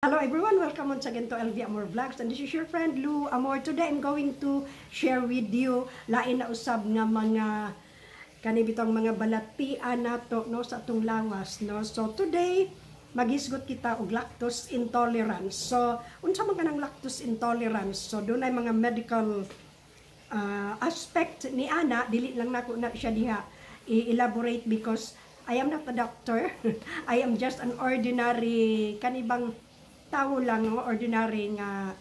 Hello everyone, welcome once again to LV Amor Vlogs, and this is your friend Lou Amor. Today I'm going to share with you lain na usab nga mga kanibitong mga balatian nato no sa atong lawas no. So today maghisgot kita og lactose intolerance. So unsa man kanang lactose intolerance? So doon ay mga medical aspect ni ana, dili lang nako na siya diha i-elaborate because I am not a doctor. I am just an ordinary kanibang tao lang, ordinary nga.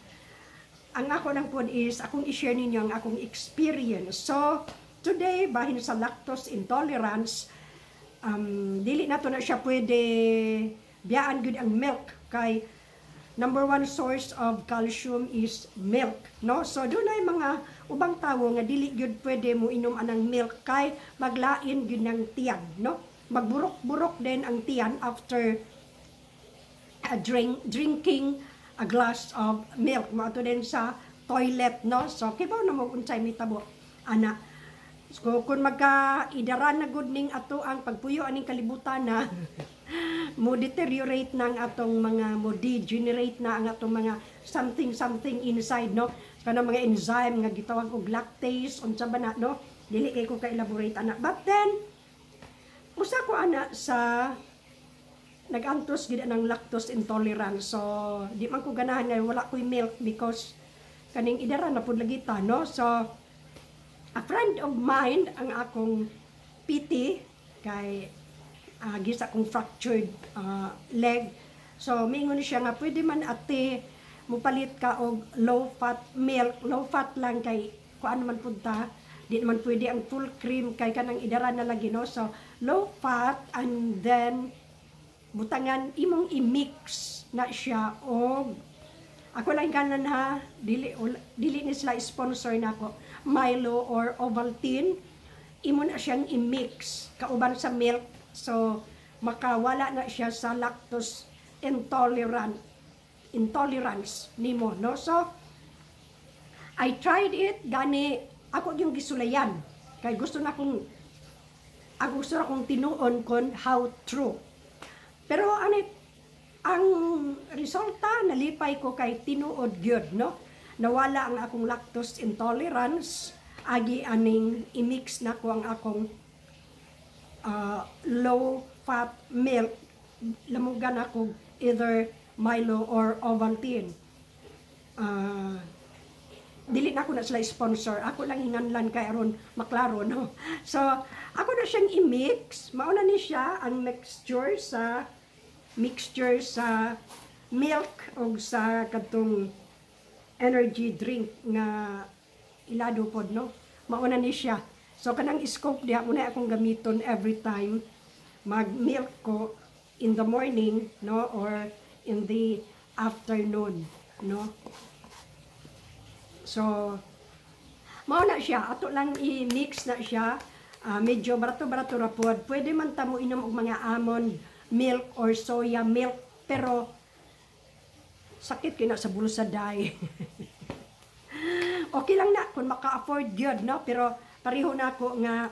Ang ako lang po is akong i-share ninyo ang akong experience. So today bahin sa lactose intolerance, dili na to na siya pwede biyaan gud ang milk kay number one source of calcium is milk, no? So doon ay mga ubang tawo nga dili gud pwede mo inom anang milk kay maglain gud ng tiyan, no? Magburok-burok din ang tiyan after drinking a glass of milk. Maato din sa toilet, no? So kibaw na mo unsay mitabo ana. So kung magka-idaran na good ning ato ang pagpuyo aning kalibutan na mo deteriorate na ang atong mga mo degenerate na ang atong mga something inside, no? Kana mga enzyme nga gitawag og lactase unsa ba na, no? Dili kay ko ka-elaborate ana. But then usa ko ana sa nagantos gid ng lactose intolerance. So di man ko ganahan nga wala ko'y milk because kaning idara na pud lagi ta, no? So a friend of mine ang akong PT kay gisa kong fractured leg. So mingon siya nga pwede man ate mupalit ka og low fat milk, low fat lang kay kuan man pud ta, di naman pwede ang full cream kay kanang idara na lagi, no? So low fat, and then butangan imong i-mix na siya og ako lang kanan ha, dili ni sila sponsor nako Milo or Ovaltine. Imo na siyang i-mix kauban sa milk, so makawala na siya sa lactose intolerance nimo, no? So I tried it gani ako yung gisulayan kay gusto na akong tinuon kon how true. Pero ang resulta nalipay ko kay tinuod gyud, no? Nawala ang akong lactose intolerance agi aning i-mix na ko ang akong low fat milk, lamugan ako either Milo or Ovaltine. Dili na ako na sila sponsor, ako lang hinganlan kay aron maklaro, no? So ako na siyang i-mix, mauna ni siya ang mixture sa milk o sa katong energy drink nga ilado pod, no? Mauna ni siya. So kanang scope diha muna akong gamiton every time mag-milk ko in the morning, no, or in the afternoon, no? So mauna siya, ato lang i-mix na siya. Medyo barato-barato ra pod. Pwede man ta mo inom og mga almond milk or soya milk, pero sakit kina sa bulsaday. Okay lang na kung maka-afford gyud, no? Pero pareho na ako nga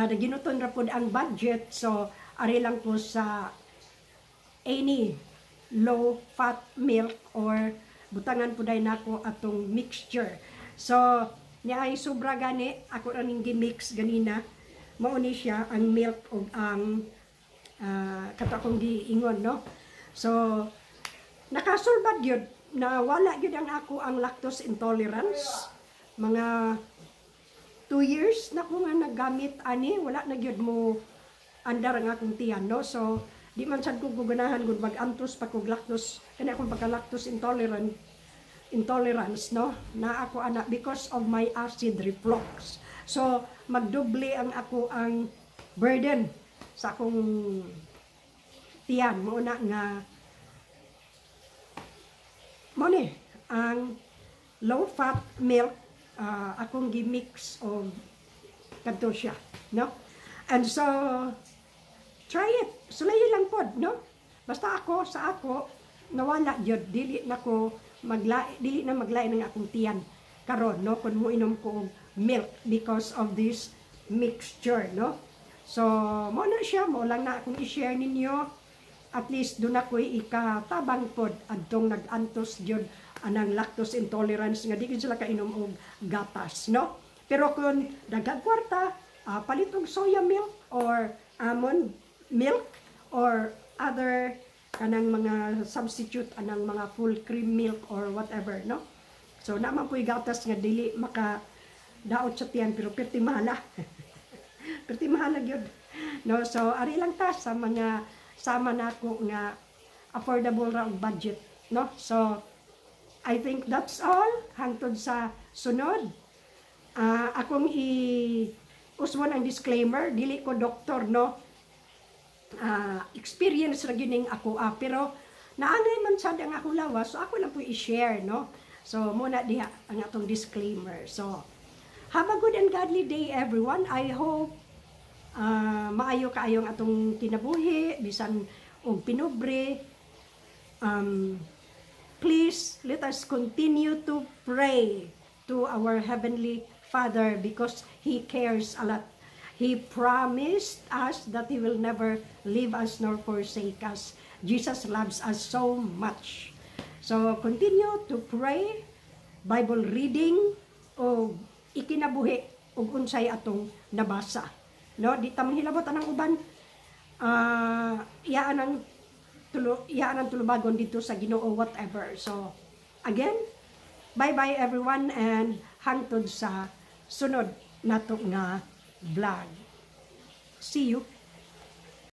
naginuton ra pod ang budget, so ari lang ko sa any low fat milk or butangan puday nako atong mixture. So niya ay sobra gani ako ra ning gi-mix ganina. Mao ni siya ang milk ug ang kato akong giingon, no? So nakasulbad gyud na wala gyud ang ako ang lactose intolerance. Mga 2 years na ko nga naggamit ani, wala na gyud mo andar ang akong tiyan, no? So di man sad ko guganahan gud mag-antos pa kog lactose kana akong pagka-lactose intolerance, no? Na ako ana because of my acid reflux. So magdoble ang ako ang burden sa akong tiyan. Muna nga mo ni ang low fat milk akong gi-mix og kadto siya, no? And so try it, sulayi lang pod, no? Basta ako sa ako nawala gyud, dili na maglai ng akong tiyan karon, no? Kun mo inom ko og milk because of this mixture, no? So mo na siya, mo lang na akong i-share ninyo at least doon ako'y ikatabang pod adtong nag-antos gyud anang lactose intolerance nga di gyud sila kainom og gatas, no? Pero kung daghang kwarta, palit og soya milk or almond milk or other kanang mga substitute anang mga full cream milk or whatever, no? So naman po'y gatas nga dili maka daot sa tiyan pero perti mahala. Perti mahala gyud. No, so ari lang ta sa mga sama nako nga affordable ra og budget, no? So I think that's all hangtod sa sunod. Akong usbon ang disclaimer, dili ko doktor, no? Experience ra gyud ako pero naangay man sad ang akong lawas, so ako lang po i-share, no? So muna diha ang atong disclaimer. So have a good and godly day, everyone. I hope maayo kaayong atong kinabuhi bisan og pinobre. Please let us continue to pray to our Heavenly Father because He cares a lot. He promised us that He will never leave us nor forsake us. Jesus loves us so much. So continue to pray, Bible reading, o ikinabuhi og unsay atong nabasa. No, di ta manghilabot anang uban. Iyaan ang tulubagon dito sa Ginoo whatever. So again, bye-bye everyone and hangtod sa sunod nato nga vlog. See you.